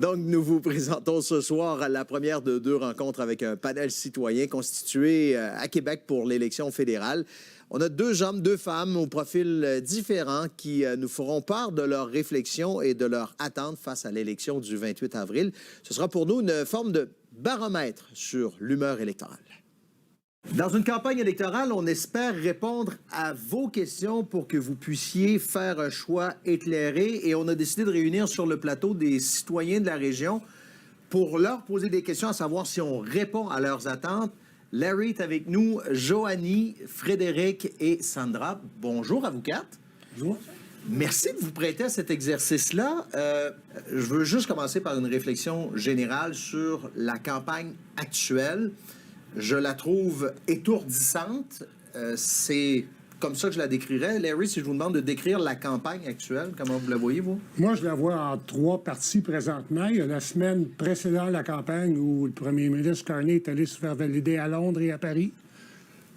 Donc, nous vous présentons ce soir la première de 2 rencontres avec un panel citoyen constitué à Québec pour l'élection fédérale. On a 2 hommes, 2 femmes aux profils différents qui nous feront part de leurs réflexions et de leurs attentes face à l'élection du 28 avril. Ce sera pour nous une forme de baromètre sur l'humeur électorale. Dans une campagne électorale, on espère répondre à vos questions pour que vous puissiez faire un choix éclairé. Et on a décidé de réunir sur le plateau des citoyens de la région pour leur poser des questions, à savoir si on répond à leurs attentes. Larry est avec nous, Joanie, Frédéric et Sandra. Bonjour à vous 4. Bonjour. Merci de vous prêter à cet exercice-là. Je veux juste commencer par une réflexion générale sur la campagne actuelle. Je la trouve étourdissante. C'est comme ça que je la décrirais. Larry, si je vous demande de décrire la campagne actuelle, comment vous la voyez, vous? Moi, je la vois en 3 parties présentement. Il y a la semaine précédant la campagne où le premier ministre Carney est allé se faire valider à Londres et à Paris.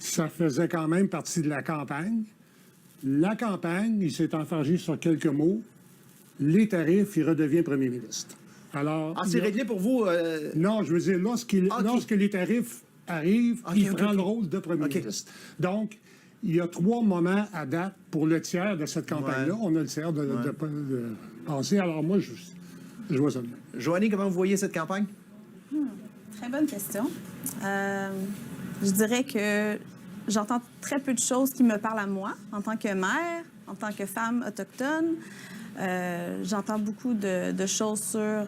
Ça faisait quand même partie de la campagne. La campagne, il s'est enfargé sur quelques mots. Les tarifs, il redevient premier ministre. Alors, c'est réglé pour vous? Non, je veux dire, lorsque les tarifs arrivent, il prend le rôle de premier ministre. Donc, il y a 3 moments à date pour le tiers de cette campagne-là. On a le tiers de passer. Alors moi, je vois ça de même. Joanie, comment vous voyez cette campagne? Très bonne question. Je dirais que j'entends très peu de choses qui me parlent à moi en tant que mère, en tant que femme autochtone. J'entends beaucoup de choses sur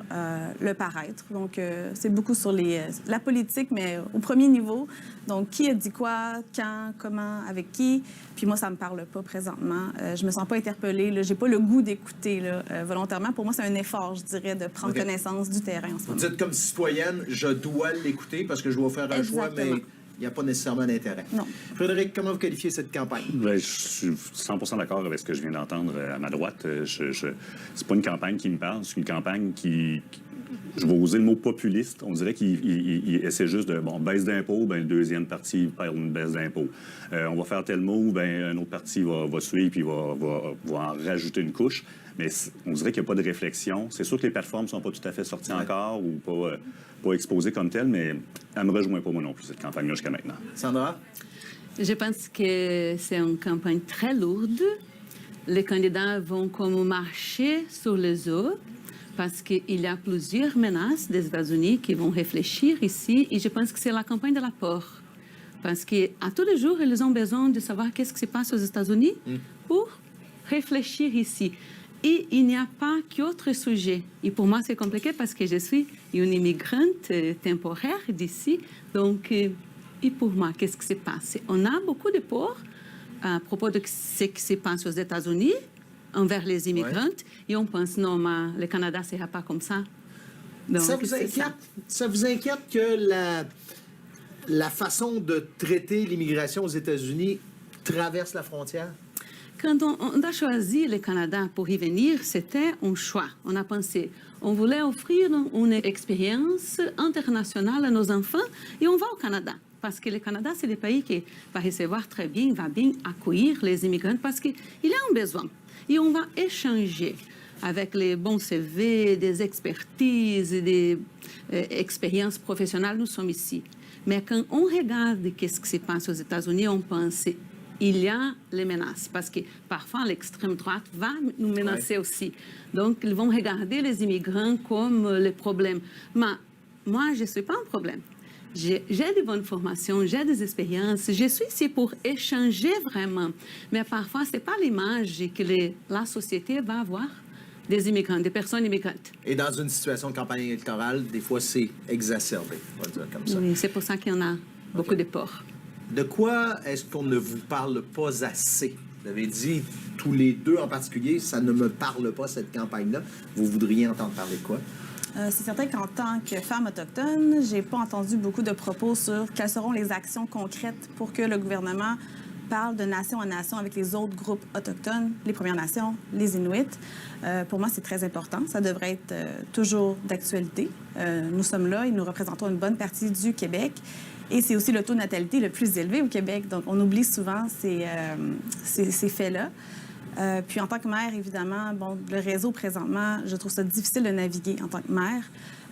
le paraître. Donc, c'est beaucoup sur la politique, mais au premier niveau. Donc, qui a dit quoi, quand, comment, avec qui. Puis moi, ça me parle pas présentement. Je me sens pas interpellée. J'ai pas le goût d'écouter volontairement. Pour moi, c'est un effort, je dirais, de prendre connaissance du terrain en ce moment. Vous dites comme citoyenne, je dois l'écouter parce que je dois faire un choix, mais il n'y a pas nécessairement d'intérêt. Non. Frédéric, comment vous qualifiez cette campagne? Bien, je suis 100% d'accord avec ce que je viens d'entendre à ma droite. C'est pas une campagne qui me parle, c'est une campagne qui je vais oser le mot populiste. On dirait qu'il essaie juste de, baisse d'impôts, bien, le deuxième parti perd une baisse d'impôts. On va faire tel mot, bien, un autre parti va suivre puis va en rajouter une couche. Mais on dirait qu'il n'y a pas de réflexion. C'est sûr que les plateformes ne sont pas tout à fait sorties encore ou pas exposées comme telles, mais elle ne me rejoint pas moi non plus, cette campagne-là, jusqu'à maintenant. Sandra? Je pense que c'est une campagne très lourde. Les candidats vont comme marcher sur les eaux parce qu'il y a plusieurs menaces des États-Unis qui vont réfléchir ici. Et je pense que c'est la campagne de la peur. Parce qu'à tous les jours, ils ont besoin de savoir qu'est-ce qui se passe aux États-Unis pour réfléchir ici. Et il n'y a pas qu'autre sujet. Et pour moi, c'est compliqué parce que je suis une immigrante temporaire d'ici. Donc, et pour moi, qu'est-ce qui se passe? On a beaucoup de peur à propos de ce qui se passe aux États-Unis envers les immigrantes. Et on pense, non, mais le Canada ne sera pas comme ça. Donc, ça vous inquiète que la façon de traiter l'immigration aux États-Unis traverse la frontière? Quand on a choisi le Canada pour y venir, c'était un choix. On a pensé, on voulait offrir une expérience internationale à nos enfants et on va au Canada. Parce que le Canada, c'est le pays qui va recevoir très bien, va bien accueillir les immigrants parce qu'il y a un besoin. Et on va échanger avec les bons CV, des expertises, des expériences professionnelles. Nous sommes ici. Mais quand on regarde ce qui se passe aux États-Unis, on pense il y a les menaces, parce que parfois l'extrême droite va nous menacer aussi. Donc, ils vont regarder les immigrants comme le problème. Mais moi, je ne suis pas un problème. J'ai de bonnes formations, j'ai des expériences, je suis ici pour échanger vraiment. Mais parfois, ce n'est pas l'image que la société va avoir des immigrants, des personnes immigrantes. Et dans une situation de campagne électorale, des fois, c'est exacerbé, on va dire comme ça. Oui, c'est pour ça qu'il y en a beaucoup de peur. De quoi est-ce qu'on ne vous parle pas assez? Vous avez dit, tous les 2 en particulier, ça ne me parle pas, cette campagne-là. Vous voudriez entendre parler de quoi? C'est certain qu'en tant que femme autochtone, j'ai pas entendu beaucoup de propos sur quelles seront les actions concrètes pour que le gouvernement parle de nation en nation avec les autres groupes autochtones, les Premières Nations, les Inuits. Pour moi, c'est très important. Ça devrait être toujours d'actualité. Nous sommes là et nous représentons une bonne partie du Québec. Et c'est aussi le taux de natalité le plus élevé au Québec. Donc, on oublie souvent ces faits-là. Puis en tant que mère, évidemment, bon, le réseau présentement, je trouve ça difficile de naviguer en tant que mère.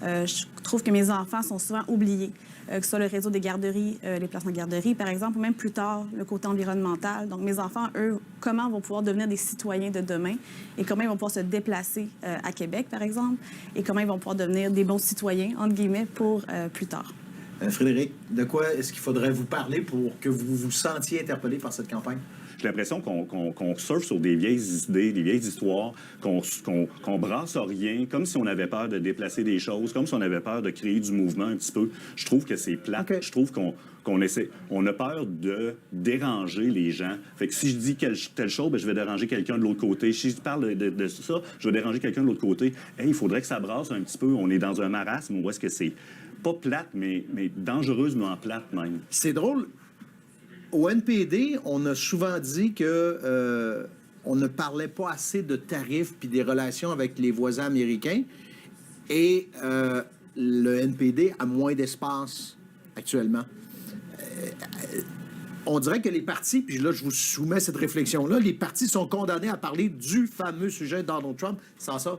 Je trouve que mes enfants sont souvent oubliés, que ce soit le réseau des garderies, les places en garderie, par exemple, ou même plus tard, le côté environnemental. Donc mes enfants, eux, comment vont pouvoir devenir des citoyens de demain et comment ils vont pouvoir se déplacer à Québec, par exemple, et comment ils vont pouvoir devenir des bons citoyens, entre guillemets, pour plus tard. Frédéric, de quoi est-ce qu'il faudrait vous parler pour que vous vous sentiez interpellé par cette campagne? J'ai l'impression qu'on surfe sur des vieilles idées, des vieilles histoires, qu'on brasse à rien, comme si on avait peur de déplacer des choses, comme si on avait peur de créer du mouvement un petit peu. Je trouve que c'est plate. Okay. Je trouve qu'on essaie... On a peur de déranger les gens. Fait que si je dis telle chose, bien, je vais déranger quelqu'un de l'autre côté. Si je parle de ça, je vais déranger quelqu'un de l'autre côté. Hey, il faudrait que ça brasse un petit peu. On est dans un marasme où est-ce que c'est pas plate, mais dangereusement plate même. C'est drôle. Au NPD, on a souvent dit que on ne parlait pas assez de tarifs puis des relations avec les voisins américains. Et le NPD a moins d'espace actuellement. On dirait que les partis, puis là, je vous soumets cette réflexion-là, les partis sont condamnés à parler du fameux sujet de Donald Trump. Sans ça,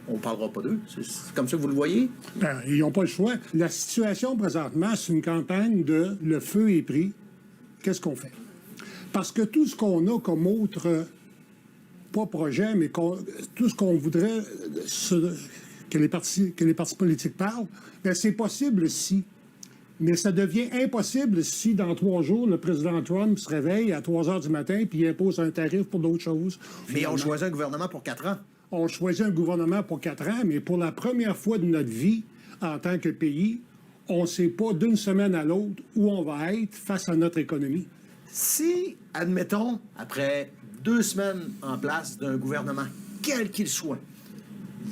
on ne parlera pas d'eux. C'est comme ça que vous le voyez? Ben, ils n'ont pas le choix. La situation présentement, c'est une campagne de le feu est pris. Qu'est-ce qu'on fait? Parce que tout ce qu'on a comme autre, pas projet, mais tout ce qu'on voudrait que les partis politiques parlent, bien, c'est possible si. Mais ça devient impossible si, dans 3 jours, le président Trump se réveille à 3 heures du matin puis il impose un tarif pour d'autres choses. Mais on choisit un gouvernement pour 4 ans. On choisit un gouvernement pour 4 ans, mais pour la première fois de notre vie, en tant que pays, on ne sait pas d'une semaine à l'autre où on va être face à notre économie. Si, admettons, après 2 semaines en place d'un gouvernement, quel qu'il soit,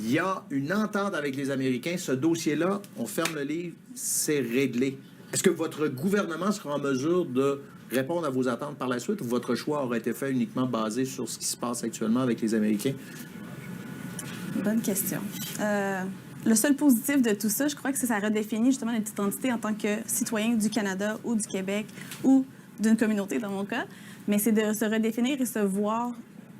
il y a une entente avec les Américains, ce dossier-là, on ferme le livre, c'est réglé. Est-ce que votre gouvernement sera en mesure de répondre à vos attentes par la suite ou votre choix aura été fait uniquement basé sur ce qui se passe actuellement avec les Américains? Bonne question. Le seul positif de tout ça, je crois que ça redéfinit justement notre identité en tant que citoyen du Canada ou du Québec ou d'une communauté, dans mon cas. Mais c'est de se redéfinir et se voir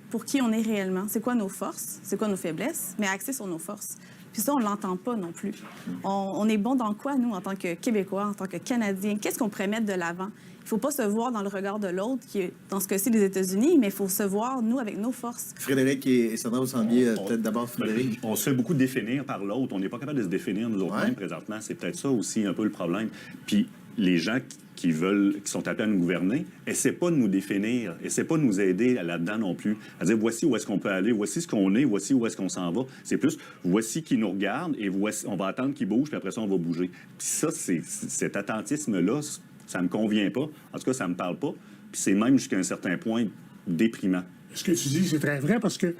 pour qui on est réellement. C'est quoi nos forces, c'est quoi nos faiblesses, mais axer sur nos forces. Puis ça, on ne l'entend pas non plus. On est bon dans quoi, nous, en tant que Québécois, en tant que Canadiens? Qu'est-ce qu'on pourrait mettre de l'avant? Il ne faut pas se voir dans le regard de l'autre, qui est, dans ce cas-ci, les États-Unis, mais il faut se voir, nous, avec nos forces. Frédéric et Sandra, vous sembliez peut-être d'abord Frédéric. On se fait beaucoup définir par l'autre. On n'est pas capable de se définir nous autres mêmes présentement. C'est peut-être ça aussi un peu le problème. Puis les gens qui sont appelés à nous gouverner, essaient pas de nous définir, essaient pas de nous aider là-dedans non plus. À dire, voici où est-ce qu'on peut aller, voici ce qu'on est, voici où est-ce qu'on s'en va. C'est plus, voici qui nous regarde et voici, on va attendre qu'il bouge, puis après ça, on va bouger. Puis ça, cet attentisme-là, ça me convient pas. En tout cas, ça me parle pas. Puis c'est même jusqu'à un certain point déprimant. Ce que tu dis, c'est très vrai parce que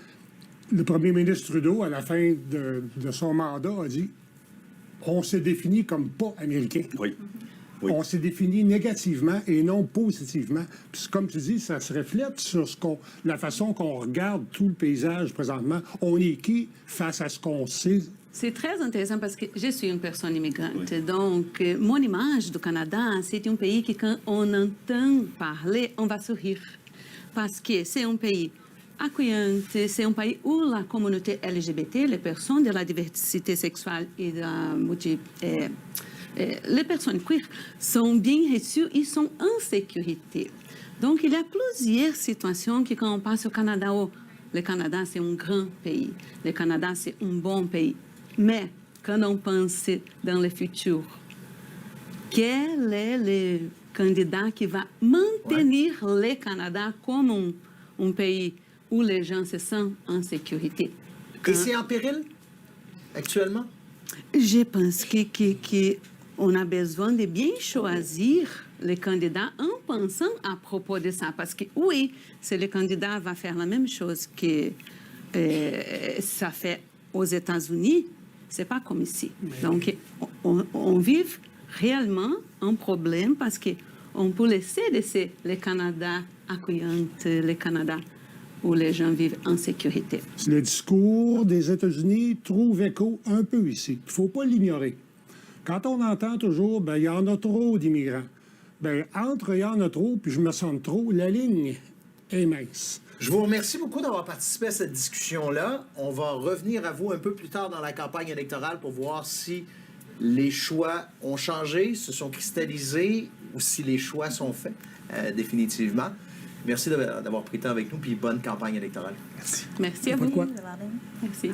le premier ministre Trudeau, à la fin de son mandat, a dit « On s'est défini comme pas américain. » Oui. Oui. On s'est défini négativement et non positivement. Puis comme tu dis, ça se reflète sur la façon qu'on regarde tout le paysage présentement. On est qui face à ce qu'on sait? C'est très intéressant parce que je suis une personne immigrante. Oui. Donc, mon image du Canada, c'est un pays que quand on entend parler, on va sourire. Parce que c'est un pays accueillant, c'est un pays où la communauté LGBT, les personnes de la diversité sexuelle et de la les personnes queer sont bien reçues, ils sont en sécurité. Donc, il y a plusieurs situations que quand on passe au Canada, le Canada, c'est un grand pays. Le Canada, c'est un bon pays. Mais quand on pense dans le futur, quel est le candidat qui va maintenir le Canada comme un pays où les gens se sentent en sécurité? Et c'est en péril actuellement? Je pense qu'on a besoin de bien choisir les candidats en pensant à propos de ça. Parce que oui, si le candidat va faire la même chose que ça fait aux États-Unis, c'est pas comme ici. Donc, on vit réellement un problème parce qu'on peut laisser le Canada accueillant, le Canada où les gens vivent en sécurité. Le discours des États-Unis trouve écho un peu ici. Il ne faut pas l'ignorer. Quand on entend toujours, bien, il y en a trop d'immigrants. Bien, entre il y en a trop, puis je me sens trop, la ligne est mince. Je vous remercie beaucoup d'avoir participé à cette discussion-là. On va revenir à vous un peu plus tard dans la campagne électorale pour voir si les choix ont changé, se sont cristallisés ou si les choix sont faits définitivement. Merci d'avoir pris le temps avec nous, puis bonne campagne électorale. Merci. Merci à vous. Pourquoi? De Varden. Merci.